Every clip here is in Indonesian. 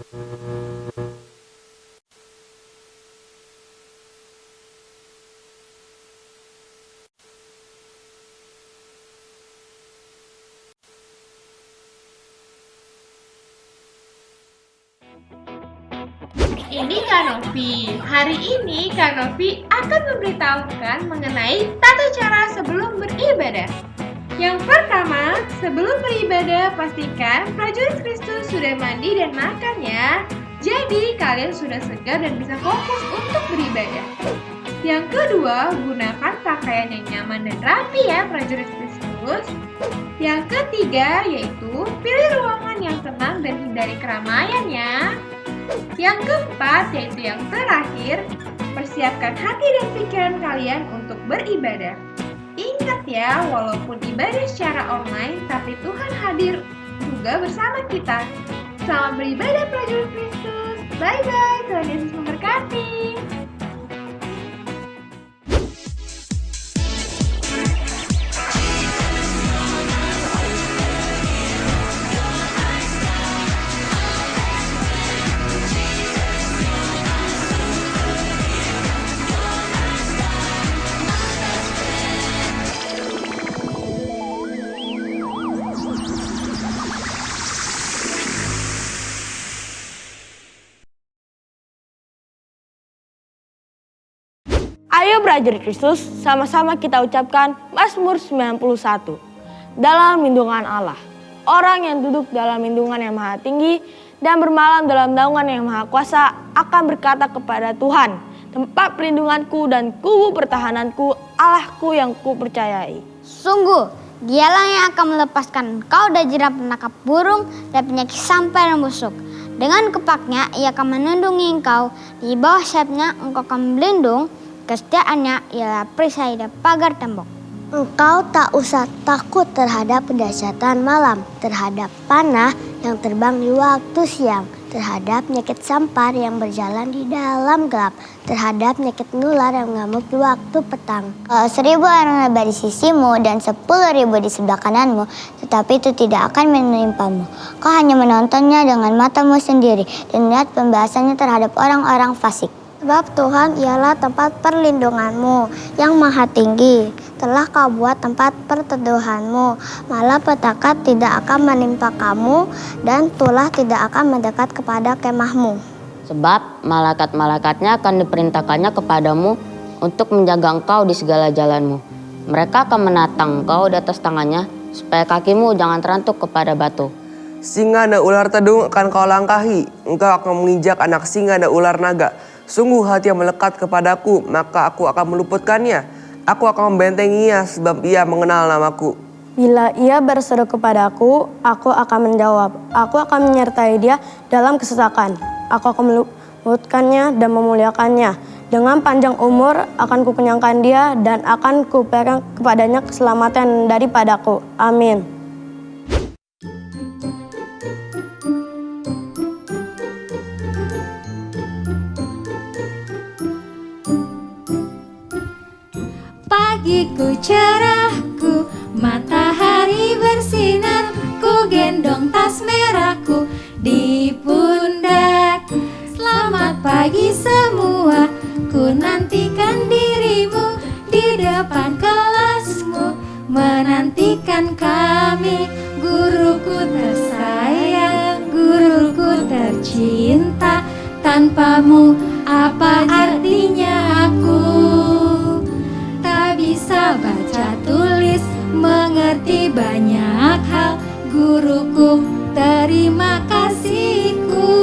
Ini Kak Novi. Hari ini Kak Novi akan memberitahukan mengenai tata cara sebelum beribadah. Yang pertama, sebelum beribadah pastikan prajurit Kristus sudah mandi dan makan ya. Jadi kalian sudah segar dan bisa fokus untuk beribadah. Yang kedua, gunakan pakaian yang nyaman dan rapi ya prajurit Kristus. Yang ketiga yaitu pilih ruangan yang tenang dan hindari keramaian ya. Yang keempat, yaitu yang terakhir, persiapkan hati dan pikiran kalian untuk beribadah. Ingat ya, walaupun ibadah secara online, tapi Tuhan hadir juga bersama kita. Selamat beribadah prajurit Kristus. Bye-bye, Tuhan Yesus memberkati. Ayo prajurit Kristus, sama-sama kita ucapkan Mazmur 91. Dalam lindungan Allah, orang yang duduk dalam lindungan yang maha tinggi dan bermalam dalam naungan yang maha kuasa akan berkata kepada Tuhan, tempat perlindunganku dan kubu pertahananku, Allahku yang kupercayai. Sungguh, dialah yang akan melepaskan engkau dari jerat penangkap burung dan penyakit sampai dan busuk. Dengan kepaknya ia akan melindungi engkau, di bawah sayapnya engkau akan berlindung. Kesetiaannya ialah perisai dan pagar tembok. Engkau tak usah takut terhadap kedahsyatan malam, terhadap panah yang terbang di waktu siang, terhadap penyakit sampar yang berjalan di dalam gelap, terhadap penyakit nular yang mengamuk di waktu petang. 1.000 orang lebih di sisimu dan 10.000 di sebelah kananmu, tetapi itu tidak akan menimpamu. Kau hanya menontonnya dengan matamu sendiri dan lihat pembahasannya terhadap orang-orang fasik. Sebab Tuhan ialah tempat perlindunganmu yang maha tinggi. Telah kau buat tempat perteduhanmu, malapetaka tidak akan menimpa kamu dan tulah tidak akan mendekat kepada kemahmu. Sebab malaikat-malaikatnya akan diperintahkannya kepadamu untuk menjaga engkau di segala jalanmu. Mereka akan menatang engkau di atas tangannya, supaya kakimu jangan terantuk kepada batu. Singa dan ular tedung akan kau langkahi, engkau akan menginjak anak singa dan ular naga. Sungguh hati yang melekat kepadaku, maka aku akan meluputkannya. Aku akan membentenginya sebab ia mengenal namaku. Bila ia berseru kepadaku, aku akan menjawab. Aku akan menyertai dia dalam kesesakan. Aku akan meluputkannya dan memuliakannya. Dengan panjang umur akan kukenyangkan dia dan akan kuberikan kepadanya keselamatan daripadaku. Amin. Pagiku cerahku, matahari bersinar, ku gendong tas merahku di pundak. Selamat pagi semua, ku nantikan dirimu di depan kelasmu, menantikan kami. Guruku tersayang, guruku tercinta, tanpamu apa artinya aku? Bisa baca tulis, mengerti banyak hal, guruku terima kasihku.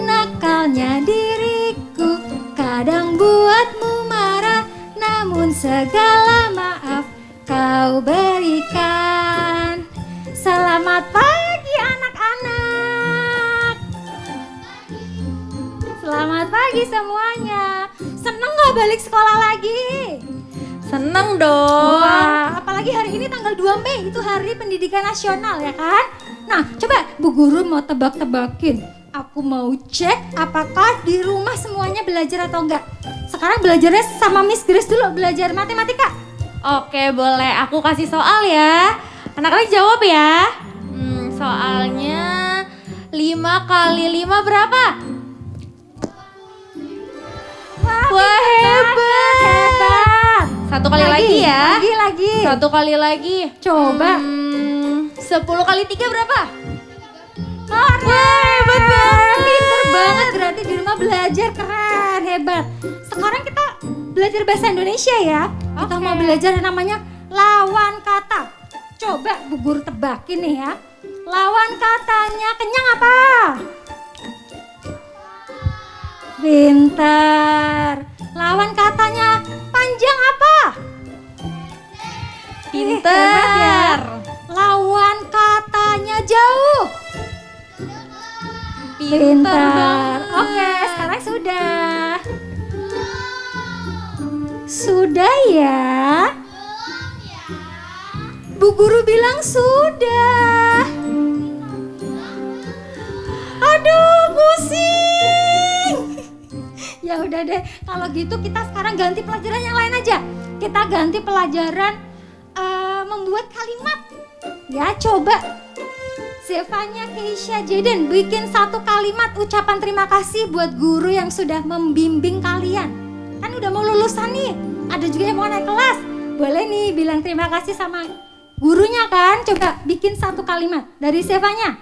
Nakalnya diriku kadang buatmu marah, namun segala maaf kau berikan. Selamat pagi anak-anak. Selamat pagi semuanya. Seneng gak balik sekolah lagi? Seneng dong. Wah, apalagi hari ini tanggal 2 Mei, itu Hari Pendidikan Nasional ya kan? Nah, coba Bu Guru mau tebak-tebakin. Aku mau cek apakah di rumah semuanya belajar atau enggak. Sekarang belajarnya sama Miss Grace dulu, belajar matematika. Oke, boleh aku kasih soal ya. Anak-anak jawab ya. Soalnya 5 kali 5 berapa? Wah, hebat. Satu kali lagi ya. Lagi. Satu kali lagi. Coba. 10 kali 3 berapa? Wah, hebat banget. Pinter banget, berarti di rumah belajar keren, hebat. Sekarang kita belajar bahasa Indonesia ya. Kita mau belajar yang namanya lawan kata. Coba Bu Guru tebakin nih ya. Lawan katanya kenyang apa? Pintar. Lawan katanya panjang apa? Pinter. Hebat ya. Lawan katanya jauh. Pintar. Oke, sekarang sudah. Sudah ya? Bu Guru bilang sudah. Aduh, pusing. Ya udah deh, kalau gitu kita sekarang ganti pelajaran yang lain aja. Kita ganti pelajaran membuat kalimat. Ya, coba. Zevanya, Keisha, Jaden bikin satu kalimat ucapan terima kasih buat guru yang sudah membimbing kalian. Kan udah mau lulusan nih. Ada juga yang mau naik kelas. Boleh nih bilang terima kasih sama gurunya kan. Coba bikin satu kalimat dari Zevanya.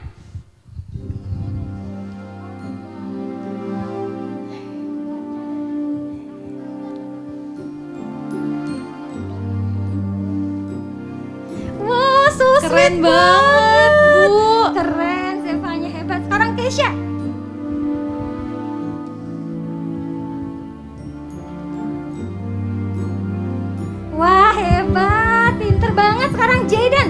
Wow, so Keren sweet banget, Bu. Keren, Zevanya hebat. Sekarang Keisha. Wah, hebat. Pinter banget sekarang Jaden.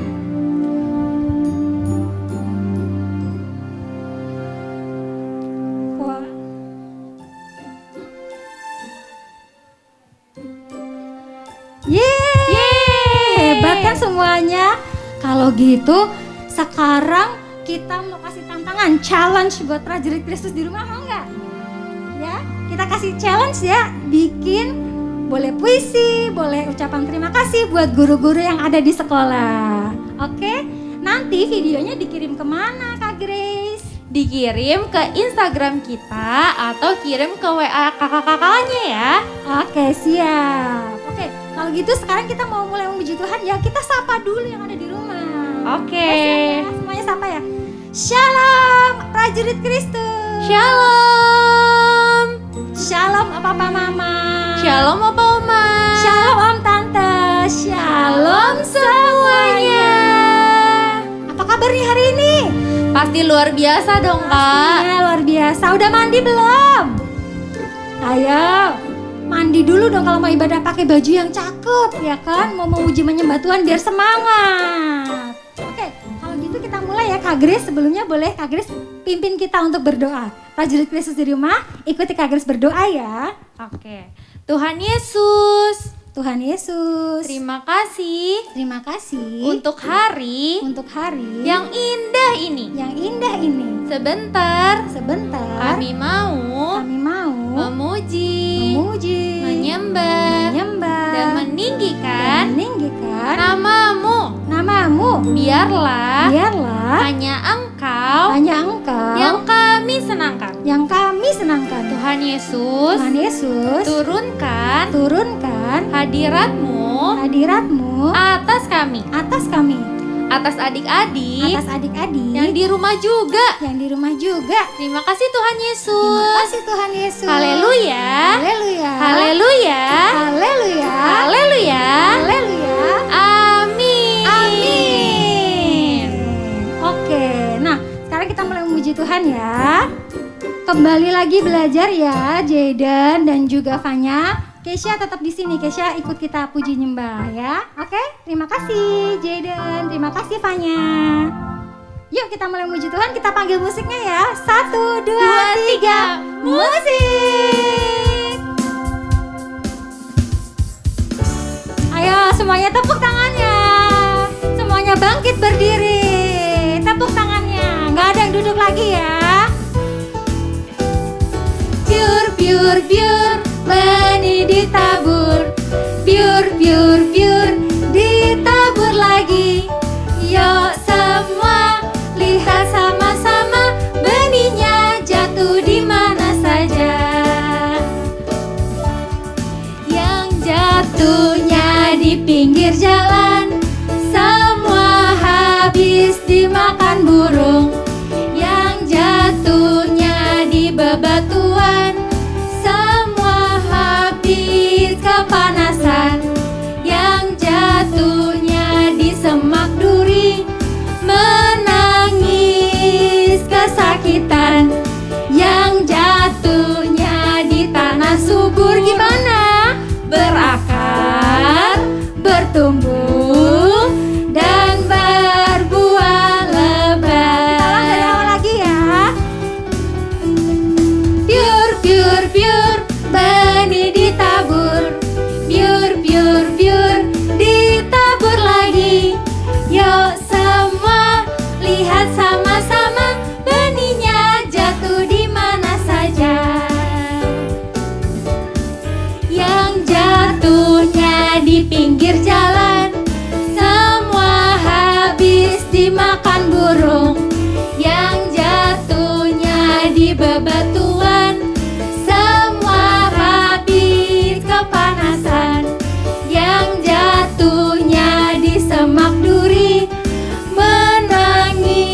Wah. Yeay. Hebat kan semuanya? Kalau gitu, sekarang kita mau kasih tantangan, challenge buat prajurit Kristus di rumah, mau nggak? Ya, kita kasih challenge ya, bikin boleh puisi, boleh ucapan terima kasih buat guru-guru yang ada di sekolah. Oke, nanti videonya dikirim kemana Kak Grace? Dikirim ke Instagram kita atau kirim ke WA kakak-kakaknya ya. Oke, siap. Oke, kalau gitu sekarang kita mau mulai memuji Tuhan ya, kita sapa dulu yang ada di rumah. Oke. Ya, semuanya sapa ya. Shalom prajurit Kristus. Shalom. Shalom Papa Mama. Shalom Opa Oma. Shalom Om Tante. Shalom semuanya. Apa kabar nih hari ini? Pasti luar biasa dong, Kak. Pastinya luar biasa. Udah mandi belum? Ayo, mandi dulu dong kalau mau ibadah pakai baju yang cakep, ya kan? Mau memuji menyembah Tuhan biar semangat. Oke, kalau gitu kita mulai ya Kak Grace. Sebelumnya boleh Kak Grace pimpin kita untuk berdoa. Prajurit Kristus di rumah, ikuti Kak Grace berdoa ya. Oke. Tuhan Yesus, Tuhan Yesus, terima kasih terima kasih untuk hari untuk hari yang indah ini. yang indah ini. Sebentar Sebentar kami mau kami mau memuji, menyembah dan meninggikan meninggikan namamu. Biarlah hanya Engkau Engkau yang kami senangkan. Tuhan Yesus, turunkan hadiratmu atas kami, atas adik-adik yang di rumah juga. Terima kasih Tuhan Yesus. Haleluya. Haleluya. Amin. Oke, nah sekarang kita mulai memuji Tuhan ya. Kembali lagi belajar ya, Jaden dan juga Fanya. Keisha tetap di sini. Keisha ikut kita puji nyembah ya. Oke, terima kasih Jaden, terima kasih Fanya. Yuk kita mulai memuji Tuhan. Kita panggil musiknya ya. 1, 2, 3, musik. Ayo semuanya tepuk tangannya. Semuanya bangkit berdiri. Tepuk tangannya. Nggak ada yang duduk lagi ya. Biur, benih ditabur. Biur, ditabur lagi. Yuk semua lihat sama-sama benihnya habis dimakan burung, yang jatuhnya di bebatuan, semua habis kepanasan, yang jatuhnya di semak duri, menangis kesakitan, yang jatuhnya di tanah subur. Gimana? Berakar, bertumbuh, dan berbuah lebat. Kita dari awal lagi ya. Pure, pure, pure, benih ditabur. Pure, pure, pure, ditabur lagi. Yuk semua lihat sama-sama, benihnya jatuh di mana saja. Yang jatuhnya di pinggir jalan, semua habis dimakan burung. Yang jatuhnya di bebatuan, semua habis kepanasan. Yang jatuhnya di semak duri, menangis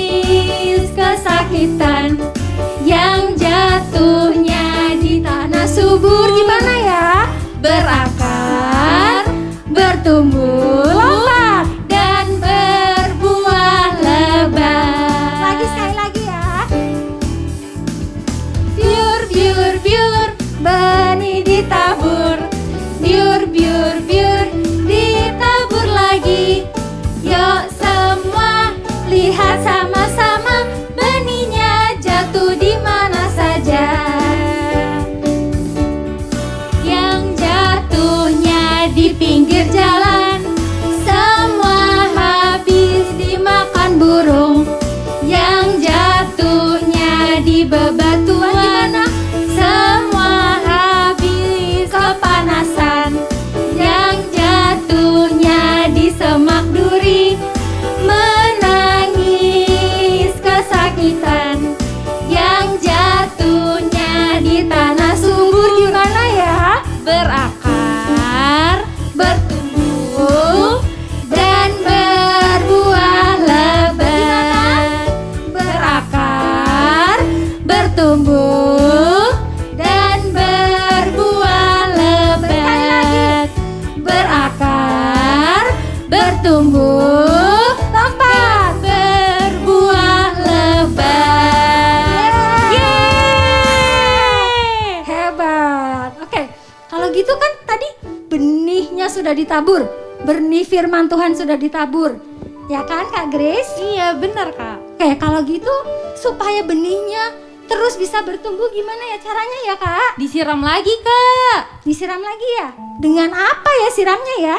kesakitan. Yang jatuhnya di tanah subur. Gimana ya? Berakar, bertumbuh, lompat, dan berbuah lebat. Lagi sekali lagi ya. Pure, pure, pure, benih ditabur. Pure, pure, pure, ditabur lagi. Yuk semua lihat sama-sama, benihnya jatuh di mana saja. Yang jatuhnya di pinggir jalan, semua habis dimakan burung. Yang jatuhnya di bebatuan, semua habis kepanasan. Yang jatuhnya di semak duri, menangis kesakitan. Yang jatuhnya di tanah subur. Gimana ya? Berakar, bertumbuh, dan berbuah lebat. Berakar, bertumbuh, dan berbuah lebat. Berakar, bertumbuh, lompat, berbuah lebat. Yeay! Hebat. Oke, kalau gitu kan tadi benihnya sudah ditabur, benih firman Tuhan sudah ditabur, ya kan Kak Grace? Iya benar Kak. Oke, kalau gitu supaya benihnya terus bisa bertumbuh gimana ya caranya ya Kak? Disiram lagi Kak. Disiram lagi ya? Dengan apa ya siramnya ya?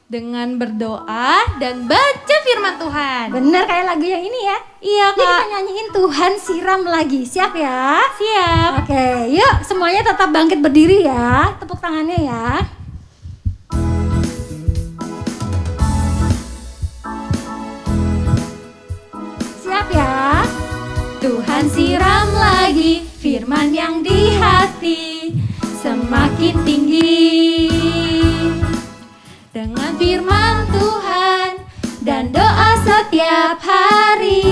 Dengan berdoa dan baca firman Tuhan. Bener kayak lagu yang ini ya? Iya Ini kita Kak. nyanyiin Tuhan siram lagi, siap ya? Siap. Oke, yuk semuanya tetap bangkit berdiri ya, tepuk tangannya ya. Siap ya? Tuhan siram lagi firman yang di hati semakin tinggi. Dengan firman Tuhan dan doa setiap hari.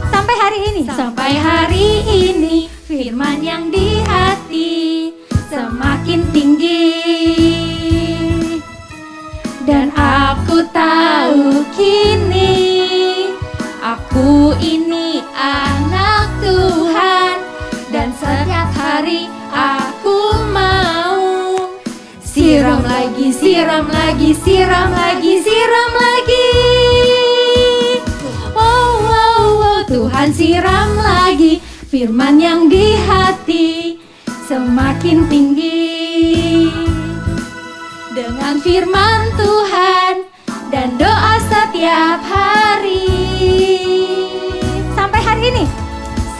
Sampai hari ini. Sampai hari ini firman yang di hati semakin tinggi. Dan aku tahu kini aku ini anak Tuhan. Dan setiap hari aku mau siram lagi, siram lagi, siram lagi, siram lagi. Oh, oh, oh, Tuhan siram lagi firman yang di hati semakin tinggi. Dengan firman Tuhan dan doa setiap hari. Sampai hari ini.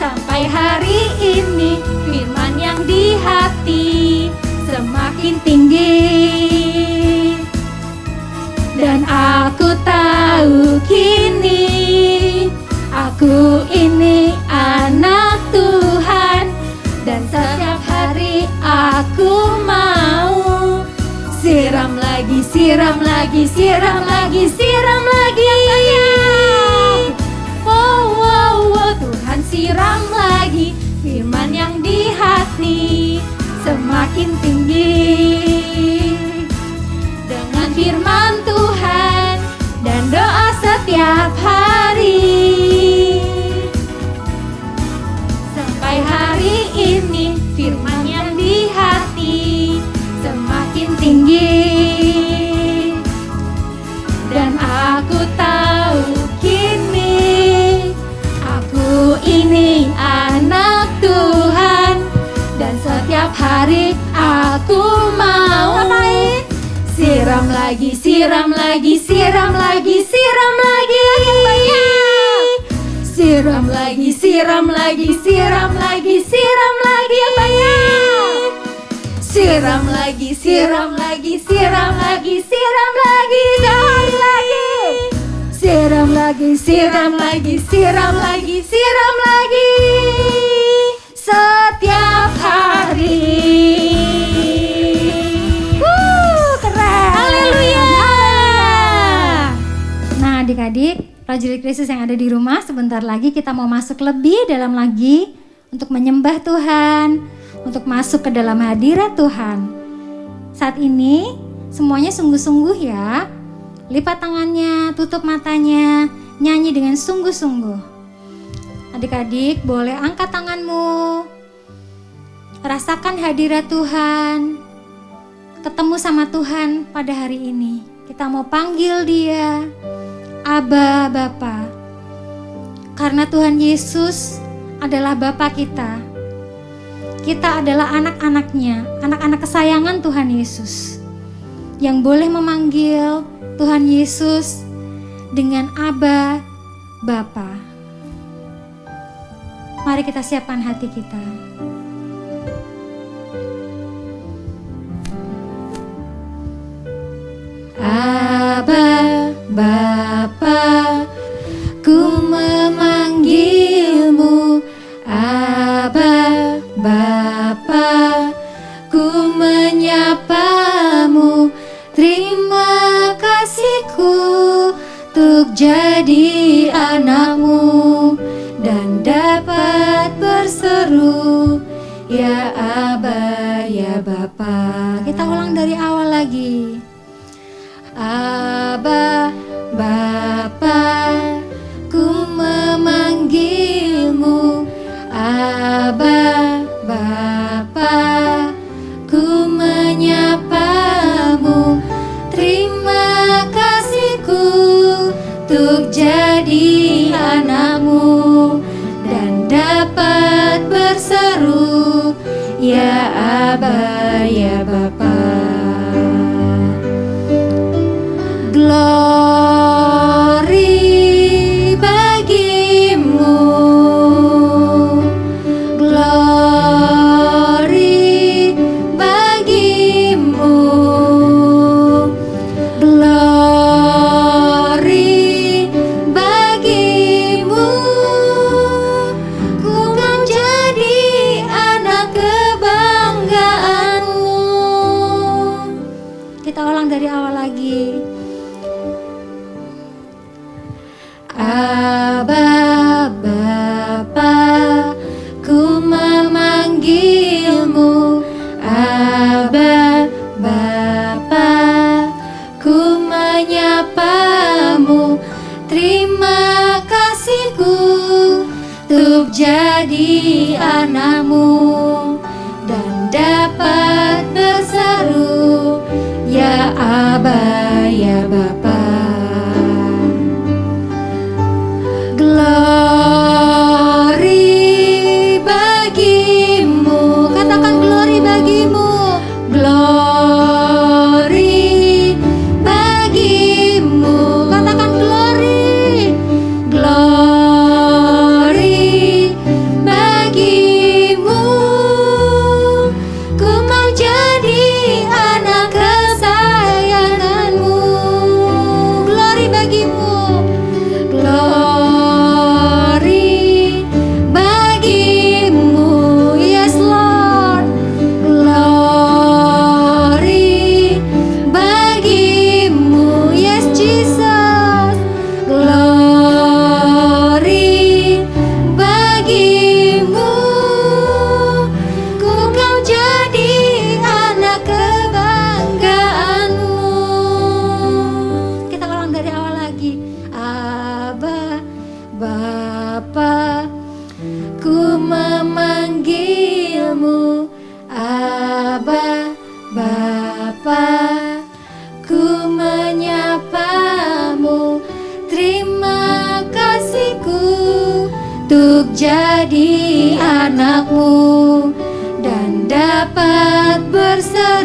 Sampai hari ini firman yang di hati semakin tinggi. Dan aku tahu kini aku ini anak Tuhan. Dan setiap hari aku mau siram lagi, siram lagi, siram lagi, siram lagi. setiap hari. Sampai hari ini firman yang di hati semakin tinggi. Dan aku tahu kini aku ini anak Tuhan. Dan setiap hari aku mau ngapain? Siram lagi, siram lagi, siram lagi, siram lagi. Siram lagi, siram lagi, siram lagi, siram lagi. Siram lagi, siram lagi, siram lagi, siram lagi. Sekali lagi. Siram lagi, siram lagi, siram lagi, siram lagi. Setiap hari. Keren. Haleluya. Nah, adik-adik, prajurit Kristus yang ada di rumah, sebentar lagi kita mau masuk lebih dalam lagi untuk menyembah Tuhan, untuk masuk ke dalam hadirat Tuhan. Saat ini semuanya sungguh-sungguh ya. Lipat tangannya, tutup matanya, nyanyi dengan sungguh-sungguh. Adik-adik boleh angkat tanganmu. Rasakan hadirat Tuhan. Ketemu sama Tuhan pada hari ini. Kita mau panggil Dia Aba Bapa. Karena Tuhan Yesus adalah Bapa kita. Kita adalah anak-anaknya, anak-anak kesayangan Tuhan Yesus. Yang boleh memanggil Tuhan Yesus dengan Aba Bapa. Mari kita siapkan hati kita. Aba Bapa, ku memanggilmu. Aba Bapa, ku menyapamu. Terima kasihku untuk jadi anakmu dan dapat berseru, ya Aba, ya Bapa. Kita ulang dari awal lagi. Aba Bapa, ku memanggilmu. Aba Bapa, ku menyapamu. Terima kasihku untuk jadi anakmu dan dapat berseru, ya Aba, ya Bapa. Glory bagimu, glory bagimu, glory bagimu. Ku kan jadi anak kebanggaanmu. Kita ulang dari awal lagi. Aba Bapa, ku memanggilmu. Aba Bapa, ku menyapamu. Terima kasihku untuk jadi anakmu dan dapat berseru, ya Aba, ya Bapa. Glory bagimu, katakan glory bagimu, glory bagimu, katakan glory, glory bagimu. Ku mau jadi anak kesayanganmu, glory bagimu, glory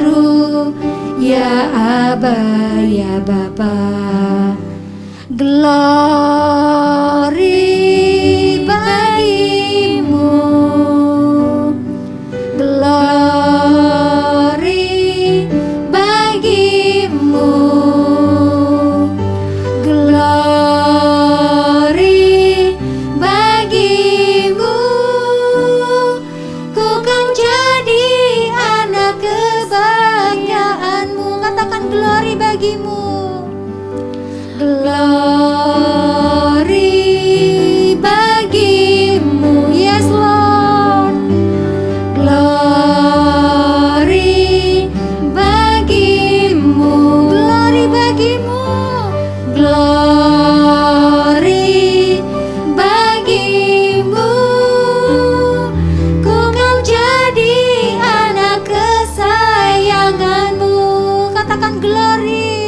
Guru, ya Aba, ya Bapa. Glory bagimu, glory bagimu, glory bagimu. Ku kan jadi anak kebanggaanmu. Katakan glory bagimu. Glory bagimu, yes Lord. Glory bagimu, glory bagimu, glory bagimu. Ku kan jadi anak kesayanganmu. Katakan glory.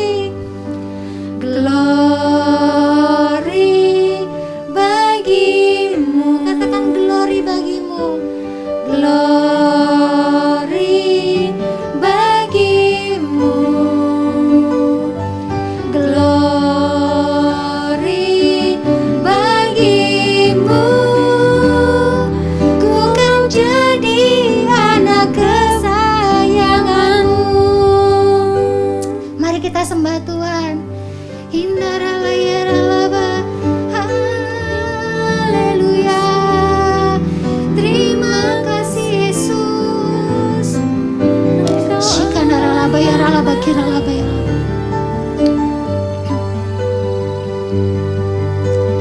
Glory bagimu. Katakan glory bagimu. Glory bagimu. Glory bagimu. Ku kan jadi anak kesayanganmu. Mari kita sembah Tuhan. Hindaralayaralaba, haleluya. Terima kasih Yesus. Shikanaralaba yaralaba kiralaba yaralaba.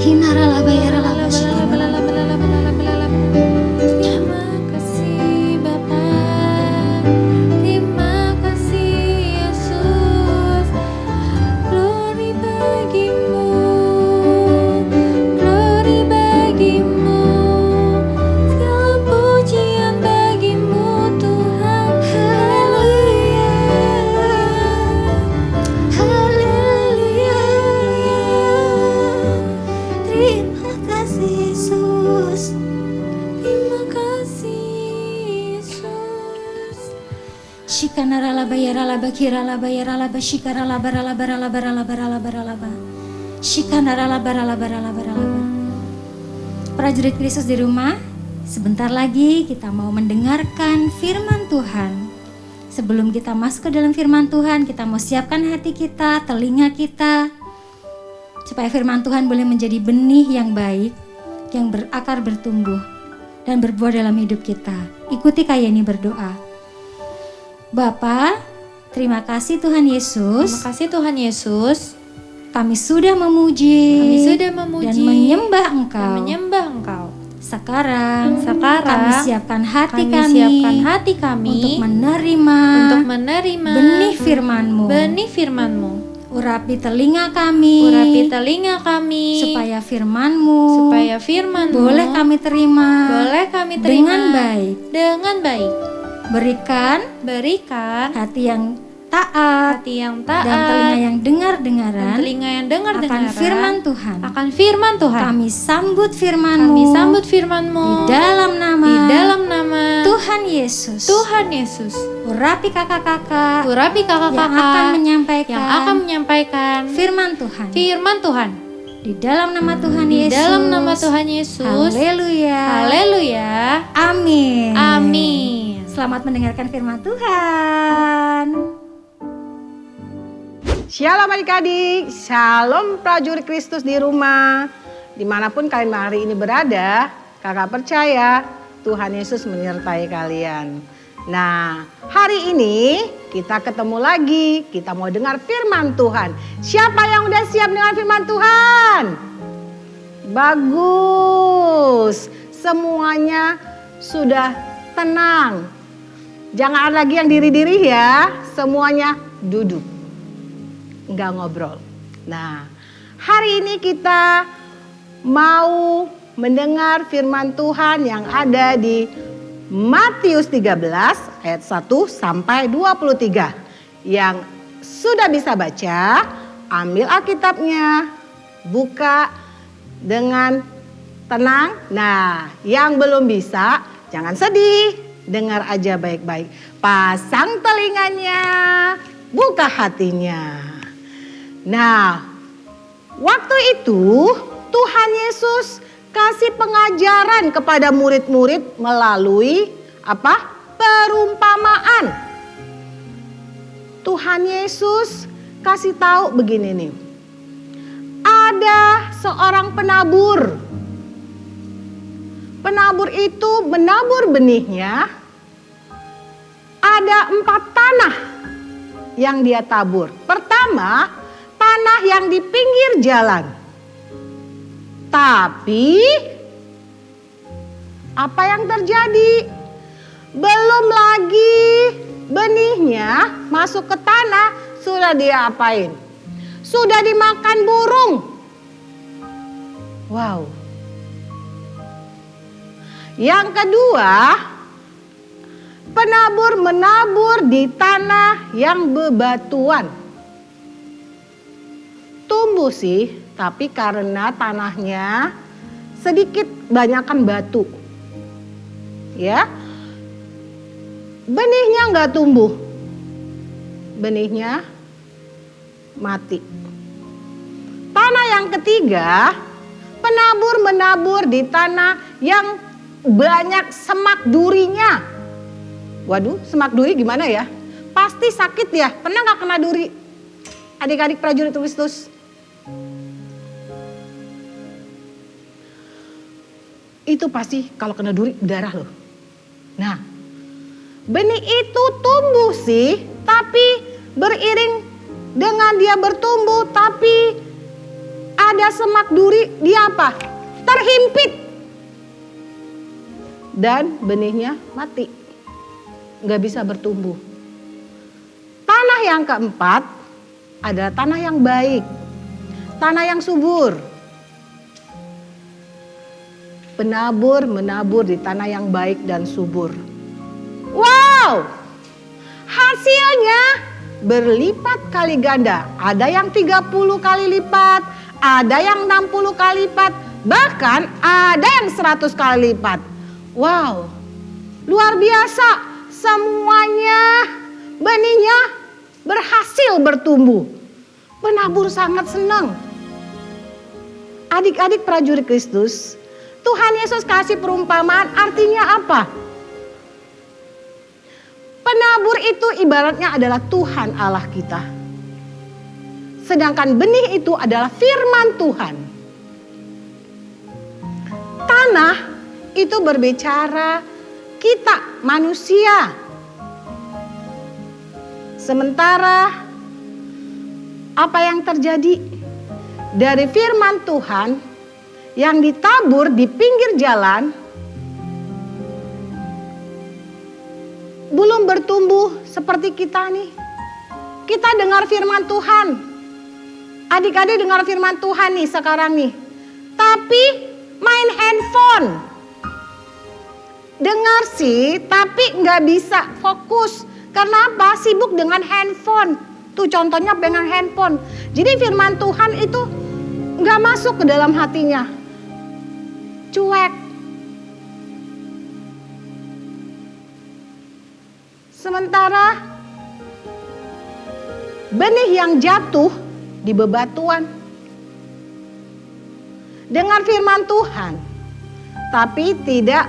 Hindaralaba yaralaba shikanaralaba. Terima kasih Bapa. Terima kasih Yesus. Glory bagimu, glory bagimu, segala pujian bagimu Tuhan. Haleluya, haleluya. Terima kasih Yesus, terima kasih Yesus. Shikanaralaba yaralaba kiralaba yaralaba shikaralaba ralaba ralaba ralaba ralaba ralaba. Shikanaralaba ralaba ralaba ralaba. Prajurit Kristus di rumah, sebentar lagi kita mau mendengarkan firman Tuhan. Sebelum kita masuk ke dalam firman Tuhan, kita mau siapkan hati kita, telinga kita, supaya firman Tuhan boleh menjadi benih yang baik, yang berakar, bertumbuh, dan berbuah dalam hidup kita. Ikuti Kayeni berdoa. Bapa, terima kasih Tuhan Yesus. Terima kasih Tuhan Yesus. Kami sudah memuji, Dan dan menyembah Engkau. Engkau. Sekarang Sekarang kami siapkan hati kami kami, siapkan hati kami untuk menerima, menerima benih firman-Mu. benih firman-Mu. Urapi telinga kami, Urapi telinga kami supaya firman-Mu boleh kami terima, dengan baik. dengan baik. Berikan Berikan hati yang taat, hati yang dan taat telinga yang dan dengar-dengaran telinga yang dengar-dengaran akan firman Tuhan. akan firman Tuhan. Kami sambut firman-Mu Kami sambut firman-Mu di dalam nama Tuhan Yesus. Tuhan Yesus. Urapi kakak-kakak Urapi yang akan kakak-kakak yang akan menyampaikan menyampaikan firman Tuhan firman Tuhan. di dalam nama Tuhan Di Yesus. dalam nama Tuhan Yesus. Haleluya. Haleluya. Amin. Amin. Selamat mendengarkan firman Tuhan. Shalom adik-adik, shalom prajurit Kristus di rumah. Dimanapun kalian hari ini berada, kakak percaya Tuhan Yesus menyertai kalian. Nah, hari ini kita ketemu lagi, kita mau dengar firman Tuhan. Siapa yang udah siap dengan firman Tuhan? Bagus, semuanya sudah tenang. Jangan ada lagi yang diri-diri ya, semuanya duduk. Enggak ngobrol. Nah, hari ini kita mau mendengar firman Tuhan yang ada di Matius 13 ayat 1 sampai 23. Yang sudah bisa baca, ambil Alkitabnya, buka dengan tenang. Nah, yang belum bisa jangan sedih. dengar aja baik-baik. Pasang telinganya, buka hatinya. Nah, waktu itu Tuhan Yesus kasih pengajaran kepada murid-murid melalui apa? Perumpamaan. Tuhan Yesus kasih tahu begini nih. Ada seorang penabur. Penabur itu menabur benihnya. Ada 4 tanah yang dia tabur. Pertama, tanah yang di pinggir jalan. Tapi apa yang terjadi? Belum lagi benihnya masuk ke tanah, sudah dia apain? Sudah dimakan burung. Wow. Yang kedua, penabur menabur di tanah yang bebatuan. Tumbuh sih, tapi karena tanahnya sedikit banyakan batu. Ya. Benihnya nggak tumbuh. Benihnya mati. Tanah yang ketiga, penabur menabur di tanah yang banyak semak durinya. Waduh, semak duri gimana ya? Pasti sakit ya. Pernah nggak kena duri? Adik-adik prajurit Kristus. Itu pasti kalau kena duri berdarah loh. Nah, benih itu tumbuh sih, tapi beriring dengan dia bertumbuh, tapi ada semak duri, dia apa? Terhimpit. Dan benihnya mati. Nggak bisa bertumbuh. Tanah yang keempat adalah tanah yang baik. Tanah yang subur. Penabur menabur di tanah yang baik dan subur. Wow, hasilnya berlipat kali ganda. Ada yang 30 kali lipat, ada yang 60 kali lipat, bahkan ada yang 100 kali lipat. Wow, luar biasa. Semuanya benihnya berhasil bertumbuh. Penabur sangat senang. Adik-adik prajurit Kristus, Tuhan Yesus kasih perumpamaan, artinya apa? Penabur itu ibaratnya adalah Tuhan Allah kita. Sedangkan benih itu adalah firman Tuhan. Tanah itu berbicara kita manusia. Sementara apa yang terjadi dari firman Tuhan yang ditabur di pinggir jalan belum bertumbuh seperti kita nih. Kita dengar firman Tuhan. Adik-adik dengar firman Tuhan nih sekarang nih. Tapi main handphone. Dengar sih, tapi nggak bisa fokus. Karena apa? Sibuk dengan handphone. Tuh contohnya dengan handphone. Jadi firman Tuhan itu nggak masuk ke dalam hatinya. Cuek. Sementara benih yang jatuh di bebatuan. Dengar firman Tuhan, tapi tidak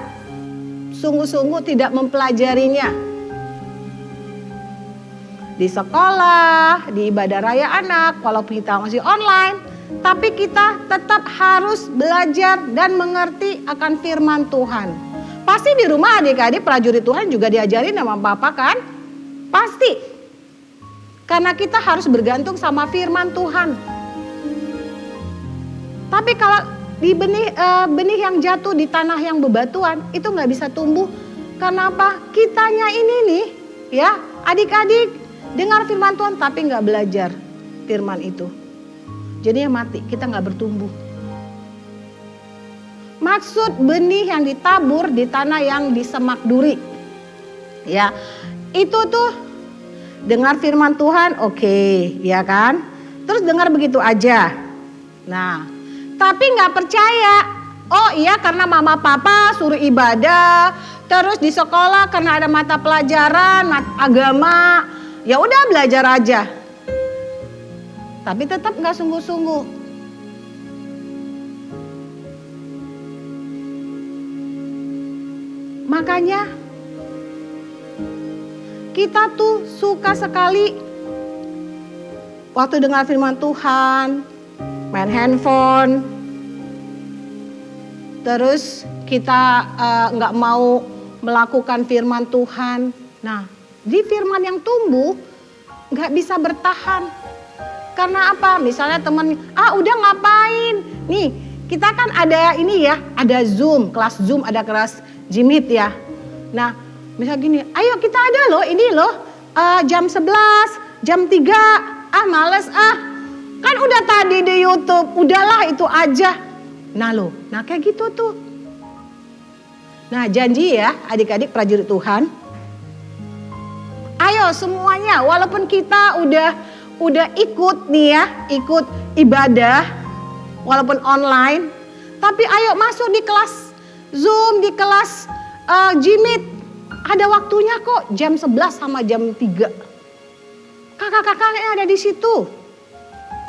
sungguh-sungguh tidak mempelajarinya. Di sekolah, di ibadah raya anak, walaupun kita masih online, tapi kita tetap harus belajar dan mengerti akan firman Tuhan. Pasti di rumah adik-adik prajurit Tuhan juga diajarin sama Bapak kan? Pasti. Karena kita harus bergantung sama firman Tuhan. Tapi kalau di benih yang jatuh di tanah yang bebatuan, itu nggak bisa tumbuh. Karena apa? Kitanya ini nih, ya adik-adik dengar firman Tuhan tapi nggak belajar firman itu. Jadinya mati, kita nggak bertumbuh. Maksud benih yang ditabur di tanah yang disemak duri. Ya, itu tuh dengar firman Tuhan, oke, ya kan? Terus dengar begitu aja. Nah, tapi nggak percaya. Oh iya, karena mama papa suruh ibadah, Terus di sekolah karena ada mata pelajaran, agama, ya udah belajar aja. Tapi tetap nggak sungguh-sungguh. Makanya kita tuh suka sekali waktu dengar firman Tuhan, main handphone, terus kita nggak mau melakukan firman Tuhan. Nah, di firman yang tumbuh nggak bisa bertahan. Karena apa? Misalnya temen, udah ngapain? Nih, kita kan ada ini ya, ada Zoom, kelas Zoom, ada kelas Jimit ya. Nah, misal gini, ayo kita ada loh, ini loh, jam 11, jam 3, males kan udah tadi di YouTube, udahlah itu aja. Nah kayak gitu tuh. Nah janji ya adik-adik prajurit Tuhan, ayo semuanya, walaupun kita udah ikut nih ya, ikut ibadah, walaupun online, tapi ayo masuk di kelas Zoom, di kelas Jimit, ada waktunya kok, jam 11 sama jam 3. Kakak-kakaknya ada di situ.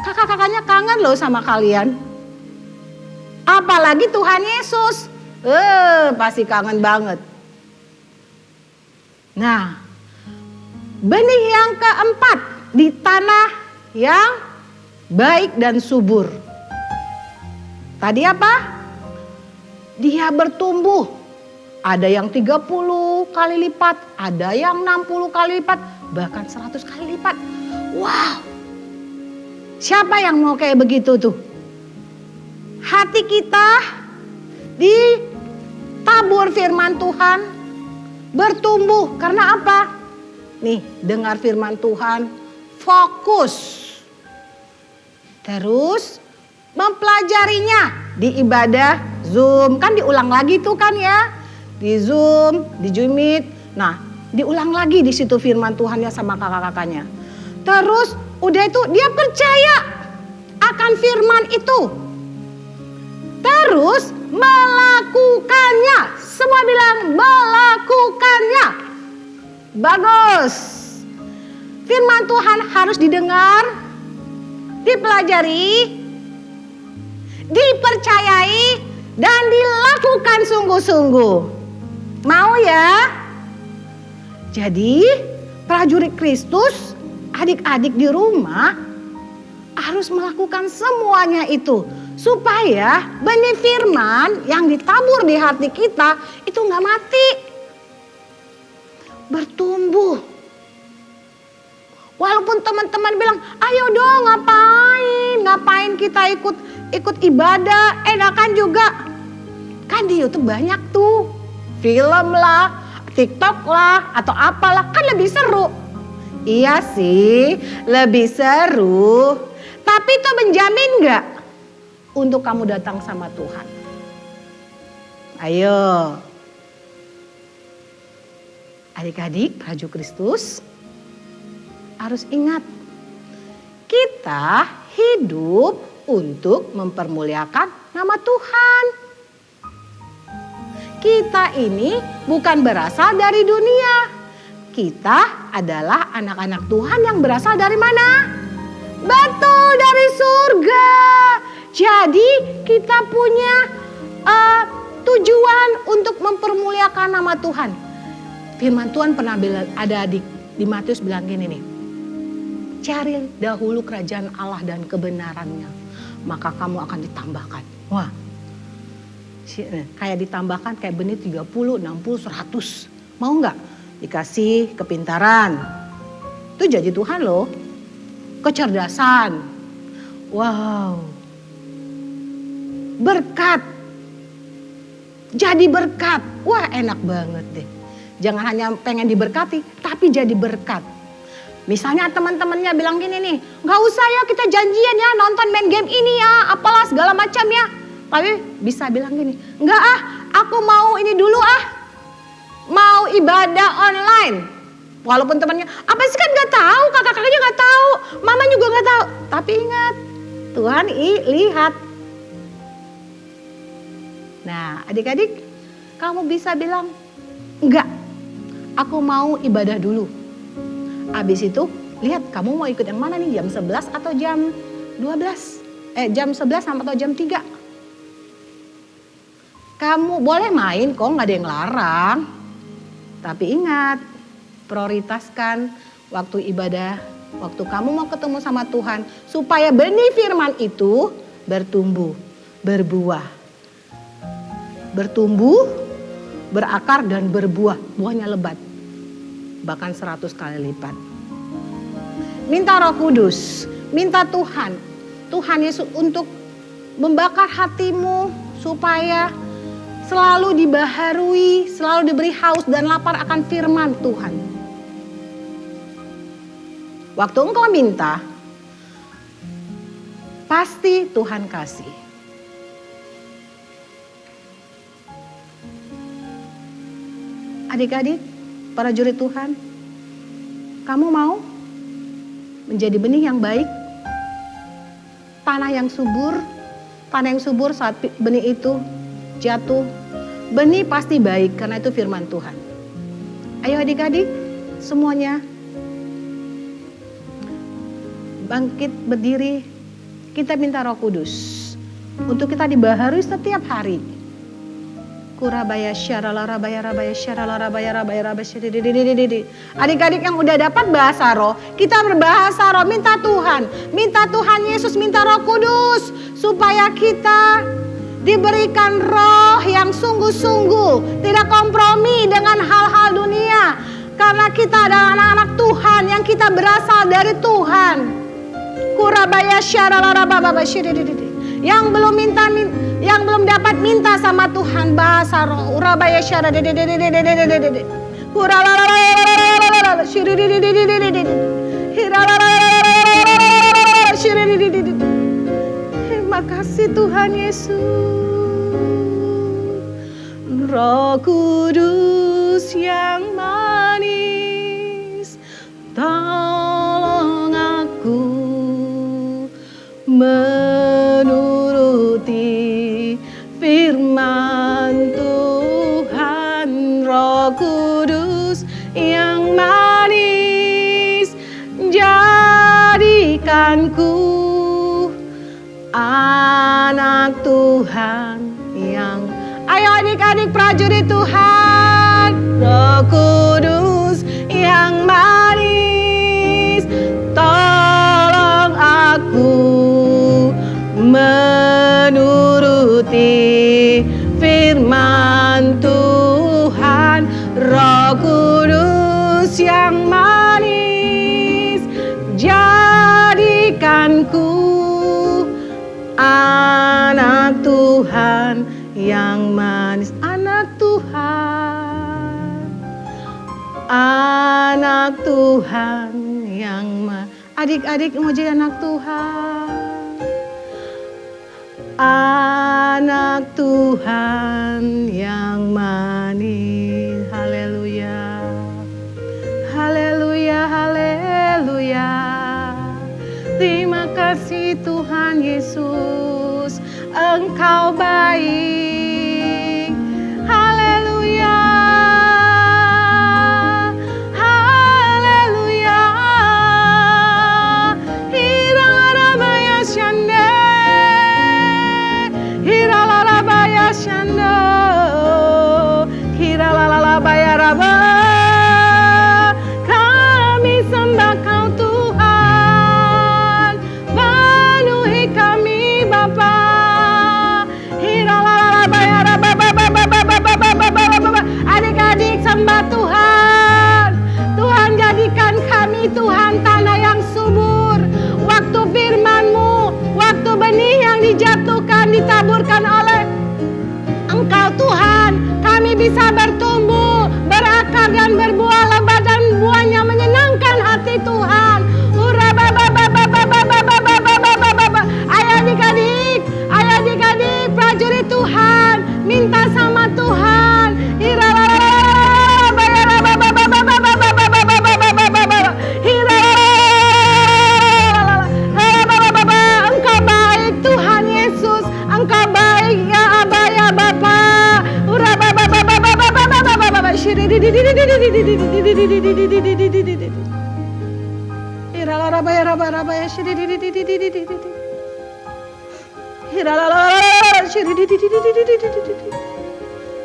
Kakak-kakaknya kangen loh sama kalian. Apalagi Tuhan Yesus. Pasti kangen banget. Nah, benih yang keempat di tanah yang baik dan subur. Tadi apa? Dia bertumbuh. Ada yang 30 kali lipat, ada yang 60 kali lipat, bahkan 100 kali lipat. Wow. Siapa yang mau kayak begitu tuh? Hati kita ditabur firman Tuhan, bertumbuh. Karena apa? Nih, dengar firman Tuhan, fokus. Terus mempelajarinya di ibadah Zoom. Kan diulang lagi tuh kan ya. Di Zoom, di Jumit. Nah, diulang lagi di situ firman Tuhannya sama kakak-kakaknya. Terus udah itu dia percaya akan firman itu. Terus melakukannya. Semua bilang melakukannya. Bagus. Firman Tuhan harus didengar, dipelajari, dipercayai, dan dilakukan sungguh-sungguh. Mau ya? Jadi prajurit Kristus, adik-adik di rumah harus melakukan semuanya itu. Supaya benih firman yang ditabur di hati kita itu gak mati. Bertumbuh. Walaupun teman-teman bilang, ayo dong ngapain kita ikut ibadah, enakan juga. Kan di YouTube banyak tuh, film lah, TikTok lah, atau apalah, kan lebih seru. Iya sih, lebih seru. Tapi itu menjamin gak untuk kamu datang sama Tuhan? Ayo. Adik-adik prajurit Kristus harus ingat, kita hidup untuk mempermuliakan nama Tuhan. Kita ini bukan berasal dari dunia. Kita adalah anak-anak Tuhan yang berasal dari mana? Betul, dari surga. Jadi kita punya tujuan untuk mempermuliakan nama Tuhan. Firman Tuhan pernah bilang, ada di Matius bilang gini nih. Cari dahulu kerajaan Allah dan kebenarannya, maka kamu akan ditambahkan. Wah, kayak ditambahkan kayak benih 30, 60, 100. Mau nggak? Dikasih kepintaran. Itu janji Tuhan loh. Kecerdasan. Wow. Berkat. Jadi berkat. Wah, enak banget deh. Jangan hanya pengen diberkati, tapi jadi berkat. Misalnya teman-temannya bilang gini nih, gak usah ya kita janjian ya nonton main game ini ya, apalah segala macam ya. Tapi bisa bilang gini, enggak aku mau ini dulu mau ibadah online. Walaupun temannya, apa sih kan gak tahu, kakak-kakaknya gak tahu, mama juga gak tahu. Tapi ingat, Tuhan lihat. Nah adik-adik, kamu bisa bilang, Enggak, aku mau ibadah dulu. Habis itu, lihat kamu mau ikut yang mana nih, jam 11 atau jam 12? Jam 11 atau jam 3? Kamu boleh main kok, gak ada yang larang. Tapi ingat, prioritaskan waktu ibadah, waktu kamu mau ketemu sama Tuhan. Supaya benih firman itu bertumbuh, berbuah. Bertumbuh, berakar dan berbuah. Buahnya lebat. Bahkan 100 kali lipat. Minta Roh Kudus, minta Tuhan Yesus untuk membakar hatimu supaya selalu dibaharui, selalu diberi haus dan lapar akan firman Tuhan. Waktu engkau minta, pasti Tuhan kasih. Adik-adik, para jurid Tuhan, kamu mau menjadi benih yang baik? Tanah yang subur saat benih itu jatuh, benih pasti baik karena itu firman Tuhan. Ayo adik-adik semuanya bangkit berdiri, kita minta Roh Kudus untuk kita dibaharui setiap hari. Kurabaya syarala rabaya rabaya syarala rabaya rabaya rabaya syadidididididi. Adik-adik yang udah dapat bahasa roh, kita berbahasa roh, minta Tuhan Yesus, minta Roh Kudus supaya kita diberikan roh yang sungguh-sungguh, tidak kompromi dengan hal-hal dunia. Karena kita adalah anak-anak Tuhan yang kita berasal dari Tuhan. Kurabaya syarala rabaya syadididididi. Yang belum dapat minta sama Tuhan bahasa roh. Urabaya syara dededededededededede. Huralalalalalalala syidididididididididi. Hiralalalalalalala syidididididididi. Terima kasih Tuhan Yesus. Roh Kudus yang manis, tolong aku menuruti firman Tuhan. Roh Kudus yang manis, jadikanku anak Tuhan yang... Ayo adik-adik prajurit Tuhan. Roh Kudus yang manis, tolong aku menuruti firman Tuhan. Roh Kudus yang manis, jadikanku anak Tuhan yang manis. Anak Tuhan, anak Tuhan yang manis. Adik-adik mau jadi anak Tuhan. Anak Tuhan yang manis. Haleluya, haleluya, haleluya. Terima kasih Tuhan Yesus, Engkau baik. Haleluya, haleluya. Hirarabaya syande, hiralalabaya syando, hiralalabaya raba. Kami sembah Kau Tuhan, penuhi kami Bapa. Adik-adik sembah Tuhan. Tuhan jadikan kami Tuhan tanah yang subur. Waktu firman-Mu, waktu benih yang dijatuhkan, ditaburkan oleh Engkau Tuhan, kami bisa bertumbuh, berakar dan berbuah lebat dan buahnya menyenangkan hati Tuhan. Ayo adik-adik prajurit Tuhan, minta sama Tuhan. Engkau baik Tuhan Yesus, Engkau baik ya Aba ya Bapa.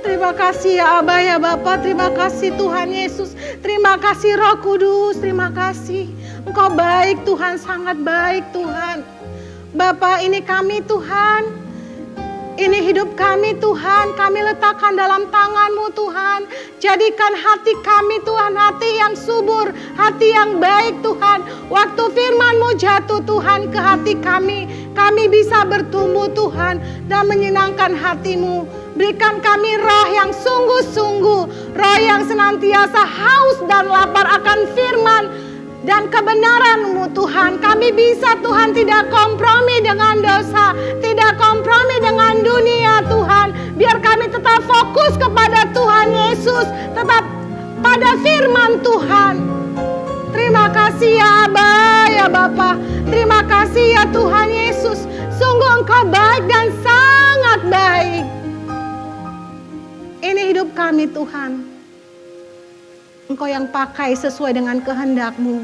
Terima kasih ya Abah ya Bapa, terima kasih Tuhan Yesus, terima kasih Roh Kudus, terima kasih. Engkau baik Tuhan, sangat baik Tuhan. Bapa, ini kami Tuhan, ini hidup kami Tuhan, kami letakkan dalam tangan-Mu Tuhan. Jadikan hati kami Tuhan, hati yang subur, hati yang baik Tuhan. Waktu firman-Mu jatuh Tuhan ke hati kami bisa bertumbuh Tuhan dan menyenangkan hati-Mu. Berikan kami roh yang sungguh-sungguh, roh yang senantiasa haus dan lapar akan firman dan kebenaran-Mu Tuhan. Kami bisa Tuhan tidak kompromi dengan dosa, tidak kompromi dengan dunia Tuhan. Biar kami tetap fokus kepada Tuhan Yesus, tetap pada firman Tuhan. Terima kasih ya Abah, ya Bapa. Terima kasih ya Tuhan Yesus. Sungguh Engkau baik dan sangat baik. Ini hidup kami Tuhan. Engkau yang pakai sesuai dengan kehendak-Mu.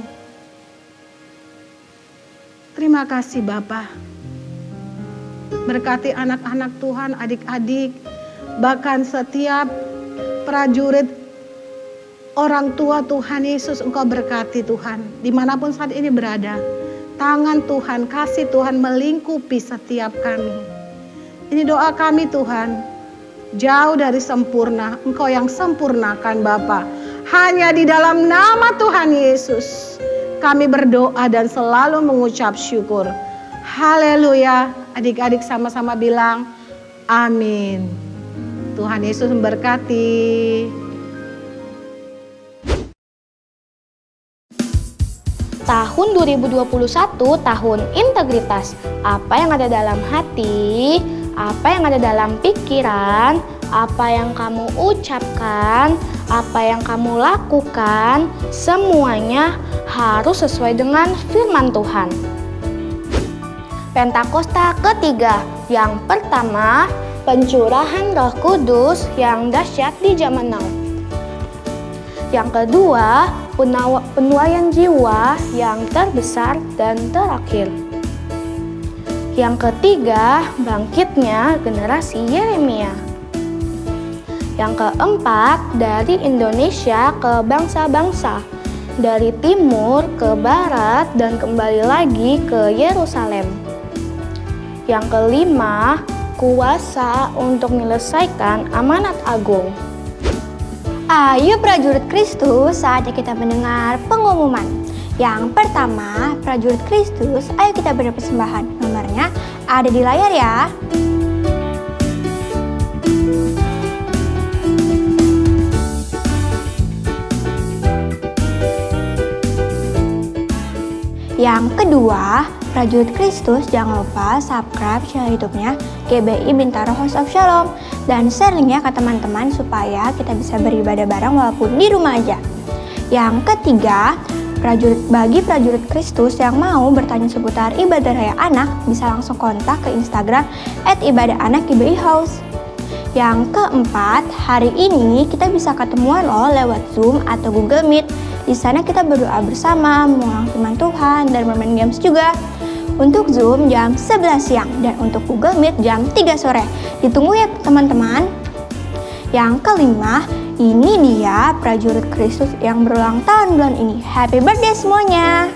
Terima kasih Bapa. Berkati anak-anak Tuhan, adik-adik, bahkan setiap prajurit orang tua Tuhan Yesus, Engkau berkati Tuhan. Dimanapun saat ini berada, tangan Tuhan, kasih Tuhan melingkupi setiap kami. Ini doa kami Tuhan. Jauh dari sempurna, Engkau yang sempurnakan Bapa. Hanya di dalam nama Tuhan Yesus kami berdoa dan selalu mengucap syukur. Haleluya. Adik-adik sama-sama bilang amin. Tuhan Yesus memberkati. Tahun 2021 tahun integritas. Apa yang ada dalam hati, apa yang ada dalam pikiran, apa yang kamu ucapkan, apa yang kamu lakukan, semuanya harus sesuai dengan firman Tuhan. Pentakosta ketiga, yang pertama, pencurahan Roh Kudus yang dahsyat di zaman now. Yang kedua, penuaian jiwa yang terbesar dan terakhir. Yang ketiga, bangkitnya generasi Yeremia. Yang keempat, dari Indonesia ke bangsa-bangsa, dari timur ke barat dan kembali lagi ke Yerusalem. Yang kelima, kuasa untuk menyelesaikan amanat agung. Ayo prajurit Kristus, saatnya kita mendengar pengumuman. Yang pertama, prajurit Kristus, ayo kita beri persembahan. Nomornya ada di layar ya. Yang kedua, prajurit Kristus, jangan lupa subscribe channel YouTube-nya GBI Bintaro House of Shalom dan share-nya ke teman-teman supaya kita bisa beribadah bareng walaupun di rumah aja. Yang ketiga, bagi prajurit Kristus yang mau bertanya seputar ibadah raya anak, bisa langsung kontak ke Instagram @ibadahanak_GBI_house. Yang keempat, hari ini kita bisa ketemuan loh lewat Zoom atau Google Meet. Di sana kita berdoa bersama, mengulang firman Tuhan, dan bermain games juga. Untuk Zoom jam 11 siang dan untuk Google Meet jam 3 sore. Ditunggu ya teman-teman. Yang kelima, ini dia prajurit Kristus yang berulang tahun bulan ini. Happy birthday semuanya!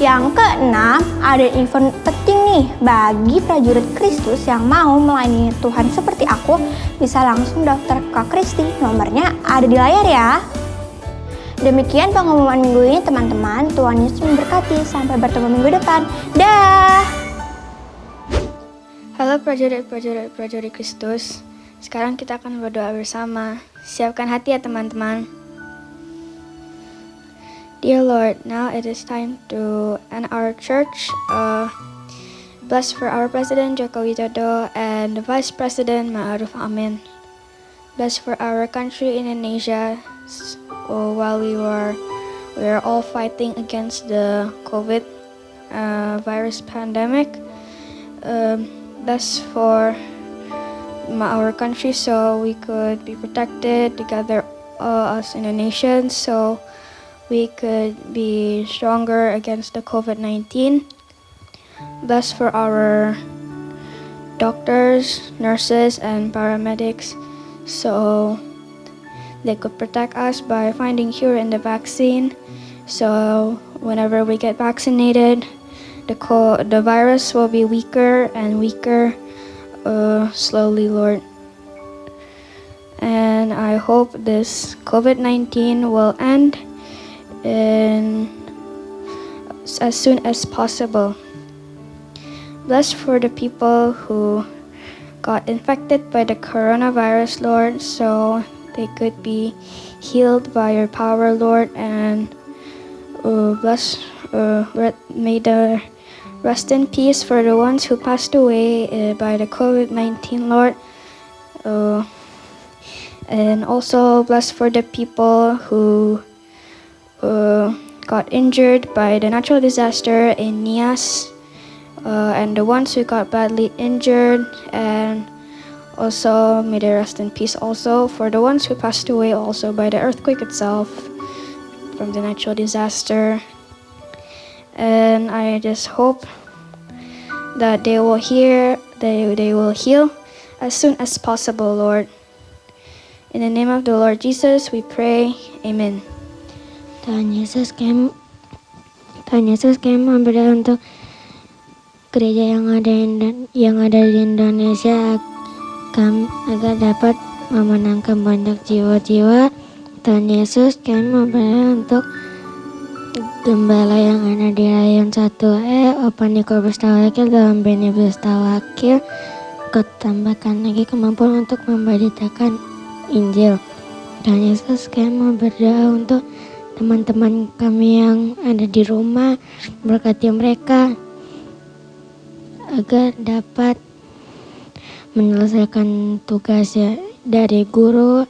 Yang keenam, ada event penting nih bagi prajurit Kristus yang mau melayani Tuhan seperti aku, bisa langsung daftar ke Kak Kristi. Nomornya ada di layar ya. Demikian pengumuman minggu ini teman-teman. Tuhan Yesus memberkati. Sampai bertemu minggu depan. Dah. Halo prajurit Kristus. Sekarang kita akan berdoa bersama. Siapkan hati ya teman-teman. Dear Lord, now it is time to end our church. Bless for our President Joko Widodo and the Vice President Ma'ruf Amin. Bless for our country Indonesia while we were all fighting against the COVID virus pandemic. Bless for our country so we could be protected together, us Indonesians, so we could be stronger against the COVID-19. Bless for our doctors, nurses, and paramedics so they could protect us by finding cure in the vaccine. So whenever we get vaccinated, the virus will be weaker and weaker slowly, Lord. And I hope this COVID-19 will end as soon as possible. Bless for the people who got infected by the coronavirus, Lord, so they could be healed by your power, Lord, and may the rest in peace for the ones who passed away by the COVID-19, Lord. And also bless for the people who got injured by the natural disaster in Nias, and the ones who got badly injured, and also may they rest in peace also for the ones who passed away also by the earthquake itself from the natural disaster. And I just hope that they will heal as soon as possible, Lord. In the name of the Lord Jesus we pray, amen. Tuhan Yesus kami berdoa untuk gereja yang ada di Indonesia agar dapat memenangkan banyak jiwa-jiwa. Tuhan Yesus kami berdoa untuk gembala yang ada di Rayon 1E, Opa Niko Bestawakil dalam Beni Bestawakil. Kau tambahkan lagi kemampuan untuk memberitakan Injil. Tuhan Yesus kami berdoa untuk teman-teman kami yang ada di rumah, berkati mereka agar dapat menyelesaikan tugasnya dari guru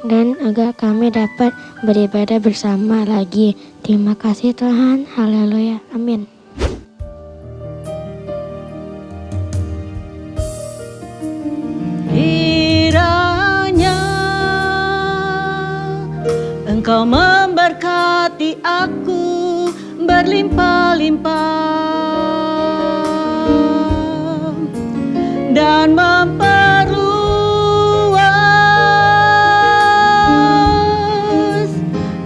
dan agar kami dapat beribadah bersama lagi. Terima kasih Tuhan, haleluya, amin. Kiranya Engkau memberkati aku berlimpah-limpah dan memperluas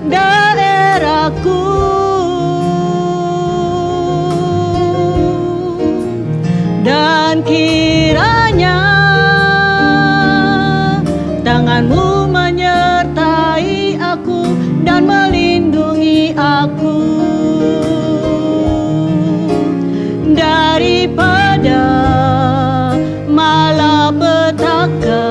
daerahku, dan kiranya tangan-Mu menyertai aku dan melindungi aku daripada malapetaka,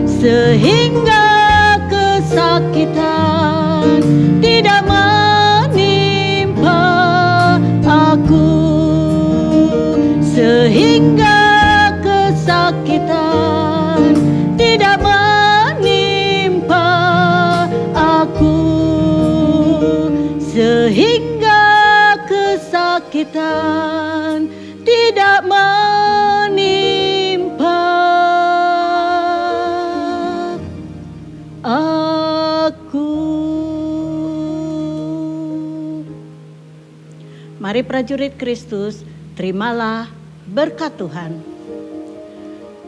sehingga kesakitan tidak menimpa aku, sehingga kesakitan tidak menimpa aku, sehingga kesakitan tidak menimpa aku. Mari prajurit Kristus, terimalah berkat Tuhan.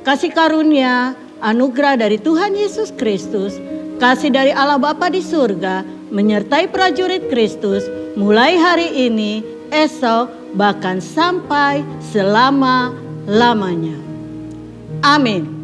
Kasih karunia, anugerah dari Tuhan Yesus Kristus, kasih dari Allah Bapa di surga, menyertai prajurit Kristus mulai hari ini, esok, bahkan sampai selama-lamanya. Amin.